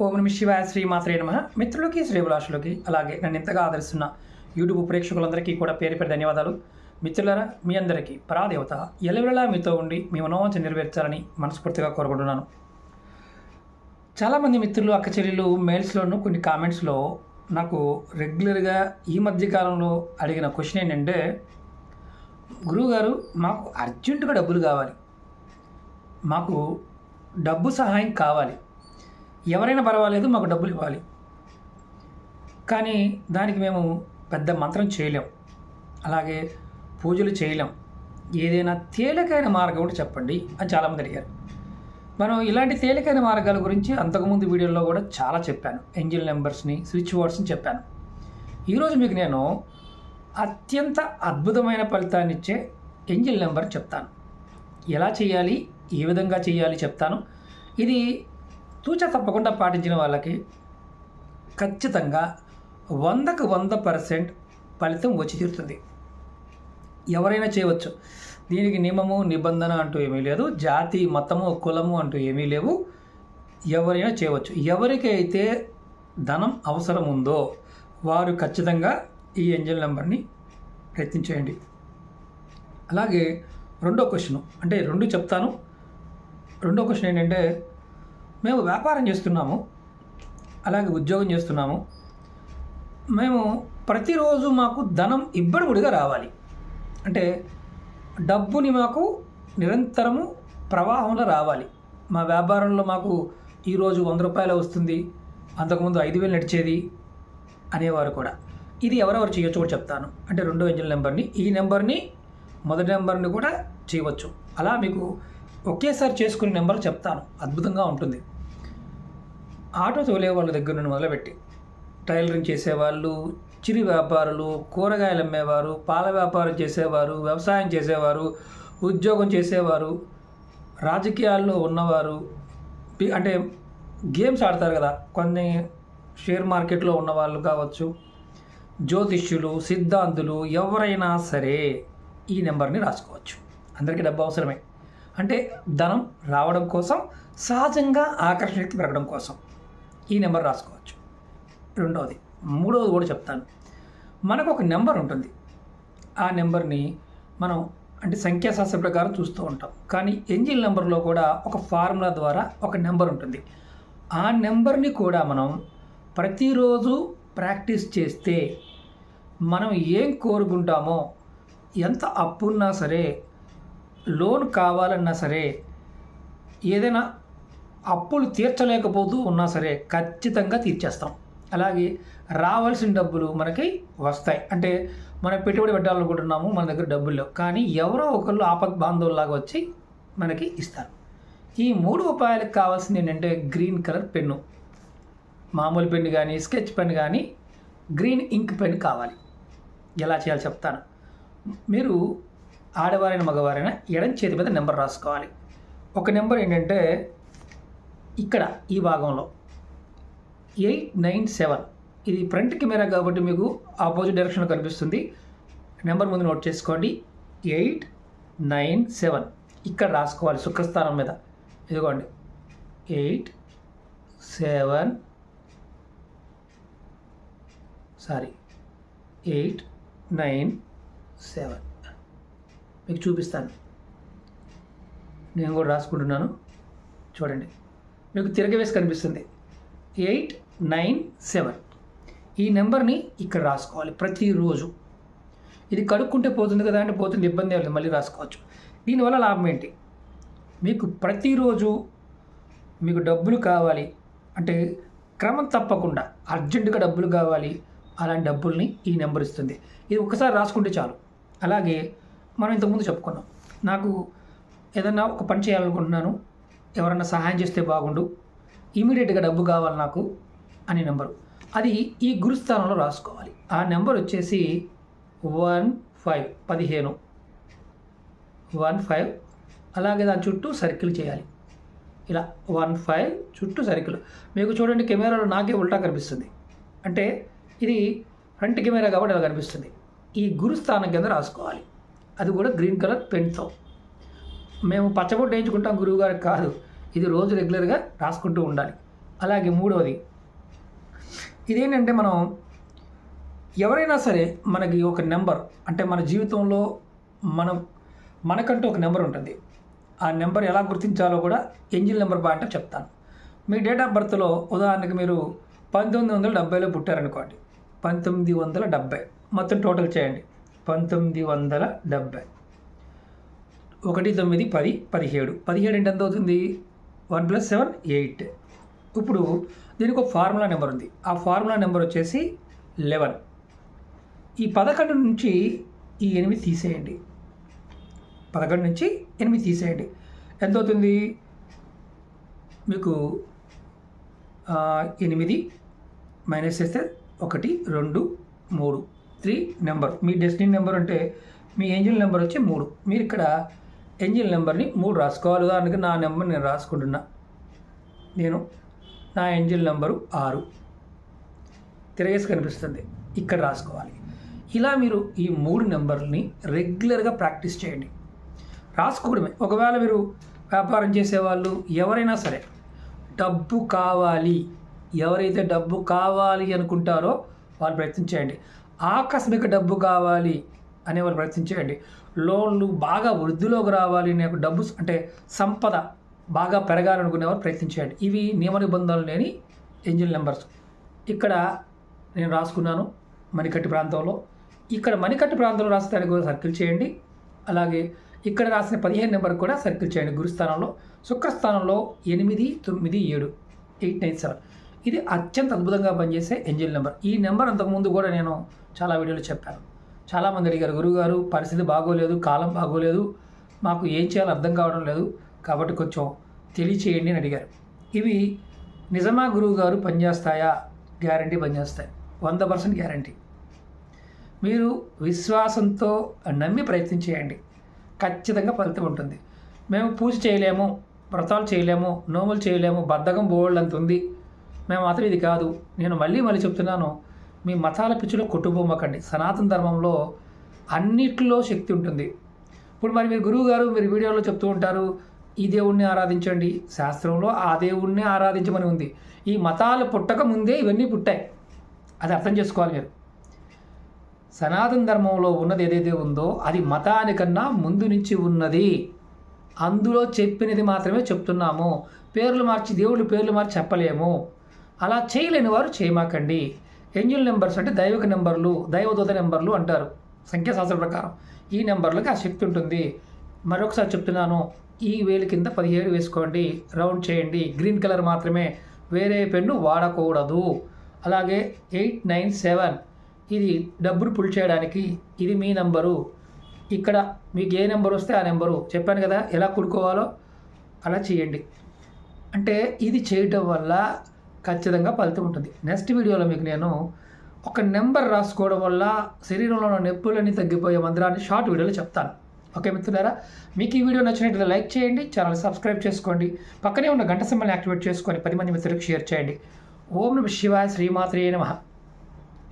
ఓం నమః శివాయ శ్రీమాత్రే నమః. మిత్రులకి శ్రీభిలాషులకి అలాగే నన్ను ఇంతగా ఆదరిస్తున్న యూట్యూబ్ ప్రేక్షకులందరికీ కూడా పేరు పేరు ధన్యవాదాలు. మిత్రులారా, మీ అందరికీ పరాదేవత ఎల్లవేళలా మీతో ఉండి మీ మనోవాంఛ నెరవేర్చాలని మనస్ఫూర్తిగా కోరుకుంటున్నాను. చాలామంది మిత్రులు అక్క చెల్లెలు మెయిల్స్లోనూ కొన్ని కామెంట్స్లో నాకు రెగ్యులర్గా ఈ మధ్యకాలంలో అడిగిన క్వశ్చన్ ఏంటంటే, గురువుగారు మాకు అర్జెంటుగా డబ్బులు కావాలి, మాకు డబ్బు సహాయం కావాలి, ఎవరైనా పర్వాలేదు మాకు డబ్బులు ఇవ్వాలి, కానీ దానికి మేము పెద్ద మంత్రం చేయలేం, అలాగే పూజలు చేయలేం, ఏదైనా తేలికైన మార్గం ఒకటి చెప్పండి అని చాలామంది అడిగారు. మనం ఇలాంటి తేలికైన మార్గాల గురించి అంతకుముందు వీడియోలో కూడా చాలా చెప్పాను. ఏంజిల్ నెంబర్స్ని, స్విచ్ వర్డ్స్ని చెప్పాను. ఈరోజు మీకు నేను అత్యంత అద్భుతమైన ఫలితాన్ని ఇచ్చే ఏంజిల్ నెంబర్ చెప్తాను. ఎలా చేయాలి, ఏ విధంగా చేయాలి చెప్తాను. ఇది తూచ తప్పకుండా పాటించిన వాళ్ళకి ఖచ్చితంగా 100% ఫలితం వచ్చి తీరుతుంది. ఎవరైనా చేయవచ్చు. దీనికి నియమము నిబంధన అంటూ ఏమీ లేదు, జాతి మతము కులము అంటూ ఏమీ లేవు. ఎవరైనా చేయవచ్చు. ఎవరికైతే ధనం అవసరం ఉందో వారు ఖచ్చితంగా ఈ ఏంజల్ నెంబర్ని ప్రయత్నించేయండి. అలాగే రెండో క్వశ్చన్, అంటే రెండు చెప్తాను. రెండో క్వశ్చన్ ఏంటంటే, మేము వ్యాపారం చేస్తున్నాము, అలాగే ఉద్యోగం చేస్తున్నాము, మేము ప్రతిరోజు మాకు ధనం ఇబ్బడిముడిగా రావాలి, అంటే డబ్బుని మాకు నిరంతరము ప్రవాహంలో రావాలి. మా వ్యాపారంలో మాకు ఈరోజు 100 రూపాయలు వస్తుంది, అంతకుముందు 5,000 నడిచేది అనేవారు కూడా. ఇది ఎవరెవరు చేయొచ్చు కూడా చెప్తాను. అంటే రెండో ఏంజల్ నెంబర్ని, ఈ నెంబర్ని, మొదటి నెంబర్ని కూడా చేయవచ్చు. అలా మీకు ఒకేసారి చేసుకునే నెంబర్లు చెప్తాను. అద్భుతంగా ఉంటుంది. ఆటో తోలే వాళ్ళ దగ్గర నుండి మొదలుపెట్టి టైలరింగ్ చేసేవాళ్ళు, చిరు వ్యాపారులు, కూరగాయలు అమ్మేవారు, పాల వ్యాపారం చేసేవారు, వ్యవసాయం చేసేవారు, ఉద్యోగం చేసేవారు, రాజకీయాల్లో ఉన్నవారు, అంటే గేమ్స్ ఆడతారు కదా, కొన్ని షేర్ మార్కెట్లో ఉన్నవాళ్ళు కావచ్చు, జ్యోతిష్యులు, సిద్ధాంతులు, ఎవరైనా సరే ఈ నెంబర్ని రాసుకోవచ్చు. అందరికీ డబ్బు అవసరమే. అంటే ధనం రావడం కోసం, సహజంగా ఆకర్షణ శక్తి పెరగడం కోసం ఈ నెంబర్ రాసుకోవచ్చు. రెండవది, మూడవది కూడా చెప్తాను. మనకు ఒక నెంబర్ ఉంటుంది. ఆ నెంబర్ని మనం అంటే సంఖ్యాశాస్త్ర ప్రకారం చూస్తూ ఉంటాం, కానీ ఏంజిల్ నెంబర్లో కూడా ఒక ఫార్ములా ద్వారా ఒక నెంబర్ ఉంటుంది. ఆ నెంబర్ని కూడా మనం ప్రతిరోజు ప్రాక్టీస్ చేస్తే మనం ఏం కోరుకుంటామో, ఎంత అప్పున్నా సరే, లోన్ కావాలన్నా సరే, ఏదైనా అప్పులు తీర్చలేకపోతూ ఉన్నా సరే ఖచ్చితంగా తీర్చేస్తాం. అలాగే రావాల్సిన డబ్బులు మనకి వస్తాయి. అంటే మనం పెట్టుబడి పెట్టాలనుకుంటున్నాము, మన దగ్గర డబ్బులు లేవు, కానీ ఎవరో ఒకళ్ళు ఆపద్ బాంధవుల్లాగా వచ్చి మనకి ఇస్తారు. ఈ 3 ఉపాయాలకు కావాల్సింది ఏంటంటే, గ్రీన్ కలర్ పెన్ను, మామూలు పెన్ను కానీ, స్కెచ్ పెన్ కానీ, గ్రీన్ ఇంక్ పెన్ కావాలి. ఎలా చేయాలో చెప్తాను. మీరు ఆడవారైన మగవారైనా ఎడం చేతి మీద నెంబర్ రాసుకోవాలి. ఒక నెంబర్ ఏంటంటే ఇక్కడ ఈ భాగంలో 897, ఇది ఫ్రంట్ కెమెరా కాబట్టి మీకు ఆపోజిట్ డైరెక్షన్లో కనిపిస్తుంది. నెంబర్ ముందు నోట్ చేసుకోండి. 897 ఇక్కడ రాసుకోవాలి శుక్రస్థానం మీద. ఇదిగోండి 897 మీకు చూపిస్తాను. నేను కూడా రాసుకుంటున్నాను, చూడండి. మీకు తిరగవేసి కనిపిస్తుంది 897. ఈ నెంబర్ని ఇక్కడ రాసుకోవాలి ప్రతిరోజు. ఇది కడుక్కుంటే పోతుంది కదా అంటే పోతుంది, ఇబ్బంది లేదు, మళ్ళీ రాసుకోవచ్చు. దీనివల్ల లాభం ఏంటి, మీకు ప్రతిరోజు మీకు డబ్బులు కావాలి అంటే క్రమం తప్పకుండా అర్జెంటుగా డబ్బులు కావాలి, అలాంటి డబ్బుల్ని ఈ నెంబర్ ఇస్తుంది. ఇది ఒకసారి రాసుకుంటే చాలు. అలాగే మనం ఇంతకుముందు చెప్పుకున్నాం, నాకు ఏదన్నా ఒక పని చేయాలనుకుంటున్నాను, ఎవరన్నా సహాయం చేస్తే బాగుండు, ఇమీడియట్గా డబ్బు కావాలి నాకు అనే నెంబరు, అది ఈ గురుస్థానంలో రాసుకోవాలి. ఆ నెంబర్ వచ్చేసి 15. అలాగే దాని చుట్టూ సర్కిల్ చేయాలి. ఇలా 15 చుట్టూ సర్కిల్. మీకు చూడండి కెమెరాలో నాకే ఉల్టా కనిపిస్తుంది, అంటే ఇది ఫ్రంట్ కెమెరా కాబట్టి అలా కనిపిస్తుంది. ఈ గురుస్థానం కింద రాసుకోవాలి, అది కూడా గ్రీన్ కలర్ పెన్తో. మేము పచ్చబొట్టు వేయించుకుంటాం గురువుగారికి కాదు, ఇది రోజు రెగ్యులర్గా రాసుకుంటూ ఉండాలి. అలాగే మూడవది ఇదేంటంటే మనం ఎవరైనా సరే మనకి ఒక నెంబర్ అంటే మన జీవితంలో మనకంటూ ఒక నెంబర్ ఉంటుంది. ఆ నెంబర్ ఎలా గుర్తించాలో కూడా ఏంజిల్ నెంబర్ పాయింట్ చెప్తాను. మీ డేట్ ఆఫ్ బర్త్లో ఉదాహరణకి మీరు 1970లో పుట్టారనుకోండి. 1970 మొత్తం టోటల్ చేయండి. 1970 1 9 10 17 17 అంటే ఎంత అవుతుంది? 1 + 7 8. ఇప్పుడు దీనికి ఒక ఫార్ములా నెంబర్ ఉంది. ఆ ఫార్ములా నెంబర్ వచ్చేసి 11. ఈ 11 నుంచి ఈ 8 తీసేయండి. 11 నుంచి 8 తీసేయండి. ఎంత అవుతుంది మీకు? 8 మైనస్ చేస్తే 1 2 3 3 నెంబర్. మీ డెస్టినీ నెంబర్ అంటే మీ ఏంజిల్ నెంబర్ వచ్చి 3. మీరు ఇక్కడ ఏంజిల్ నెంబర్ని 3 రాసుకోవాలి. ఉదాహరణకి నా నెంబర్ నేను రాసుకుంటున్నా. నా ఏంజిల్ నెంబరు 6 తిరగేసి కనిపిస్తుంది. ఇక్కడ రాసుకోవాలి. ఇలా మీరు ఈ 3 నెంబర్ని రెగ్యులర్గా ప్రాక్టీస్ చేయండి. రాసుకోవడమే. ఒకవేళ మీరు వ్యాపారం చేసేవాళ్ళు ఎవరైనా సరే డబ్బు కావాలి, ఎవరైతే డబ్బు కావాలి అనుకుంటారో వాళ్ళు ప్రయత్నించేయండి. ఆకస్మిక డబ్బు కావాలి అనేవాళ్ళు ప్రయత్నించేయండి. లోన్లు బాగా వృద్ధిలోకి రావాలి, నాకు డబ్బు అంటే సంపద బాగా పెరగాలనుకునేవారు ప్రయత్నించేయండి. ఇవి నియమ నిబంధనలు లేని ఏంజిల్ నెంబర్స్. ఇక్కడ నేను రాసుకున్నాను మణికట్టు ప్రాంతంలో. ఇక్కడ మణికట్టు ప్రాంతంలో రాస్తే దానికి కూడా సర్కిల్ చేయండి. అలాగే ఇక్కడ రాసిన 15 నెంబర్ కూడా సర్కిల్ చేయండి. గురుస్థానంలో, శుక్రస్థానంలో 8 9 7 8 9 7. ఇది అత్యంత అద్భుతంగా పనిచేసే ఏంజిల్ నెంబర్. ఈ నెంబర్ అంతకుముందు కూడా నేను చాలా వీడియోలు చెప్పాను. చాలామంది అడిగారు, గురువుగారు పరిస్థితి బాగోలేదు, కాలం బాగోలేదు, మాకు ఏం చేయాలో అర్థం కావడం లేదు, కాబట్టి కొంచెం తెలియచేయండి అని అడిగారు. ఇవి నిజమా గురువుగారు పనిచేస్తాయా? గ్యారంటీ పనిచేస్తాయి. 100% గ్యారంటీ. మీరు విశ్వాసంతో నమ్మి ప్రయత్నం చేయండి. ఖచ్చితంగా ఫలితం ఉంటుంది. మేము పూజ చేయలేము, వ్రతాలు చేయలేము, నోములు చేయలేము, బద్ధకం బోల్డ్ అంత ఉంది, మేము మాత్రం ఇది కాదు. నేను మళ్ళీ చెప్తున్నాను, మీ మతాల పిచ్చిలో కొట్టుబొమ్మకండి. సనాతన ధర్మంలో అన్నిట్లో శక్తి ఉంటుంది. ఇప్పుడు మీరు గురువు గారు మీరు వీడియోలో చెప్తూ ఉంటారు, ఈ దేవుణ్ణి ఆరాధించండి. శాస్త్రంలో ఆ దేవుణ్ణి ఆరాధించమని ఉంది. ఈ మతాలు పుట్టక ముందే ఇవన్నీ పుట్టాయి. అది అర్థం చేసుకోవాలి మీరు. సనాతన ధర్మంలో ఉన్నది ఏదైతే ఉందో అది మతానికన్నా ముందు నుంచి ఉన్నది. అందులో చెప్పినది మాత్రమే చెప్తున్నాము. పేర్లు మార్చి దేవుళ్ళ పేర్లు మార్చి చెప్పలేము. అలా చేయలేని వారు చేయమాకండి. ఏంజిల్ నెంబర్స్ అంటే దైవిక నెంబర్లు, దైవదూత నెంబర్లు అంటారు సంఖ్యాశాస్త్రం ప్రకారం. ఈ నెంబర్లకి ఆ శక్తి ఉంటుంది. మరొకసారి చెప్తున్నాను, ఈ వేలు కింద 17 వేసుకోండి, రౌండ్ చేయండి. గ్రీన్ కలర్ మాత్రమే, వేరే పెన్ను వాడకూడదు. అలాగే 8 9 7 ఇది డబ్బులు పుల్ చేయడానికి. ఇది మీ నెంబరు. ఇక్కడ మీకు ఏ నెంబర్ వస్తే ఆ నెంబరు చెప్పాను కదా, ఎలా కూడుకోవాలో అలా చేయండి. అంటే ఇది చేయటం వల్ల ఖచ్చితంగా ఫలితం ఉంటుంది. నెక్స్ట్ వీడియోలో మీకు నేను ఒక నెంబర్ రాసుకోవడం వల్ల శరీరంలో ఉన్న నొప్పులన్నీ తగ్గిపోయే మంత్రాన్ని షార్ట్ వీడియోలో చెప్తాను. ఓకే మిత్రులారా, మీకు ఈ వీడియో నచ్చినట్లయితే లైక్ చేయండి, ఛానల్ సబ్స్క్రైబ్ చేసుకోండి, పక్కనే ఉన్న గంట సింబల్ని యాక్టివేట్ చేసుకొని 10 మంది మిత్రులకు షేర్ చేయండి. ఓం నమః శివాయ, శ్రీమాత్రే నమః.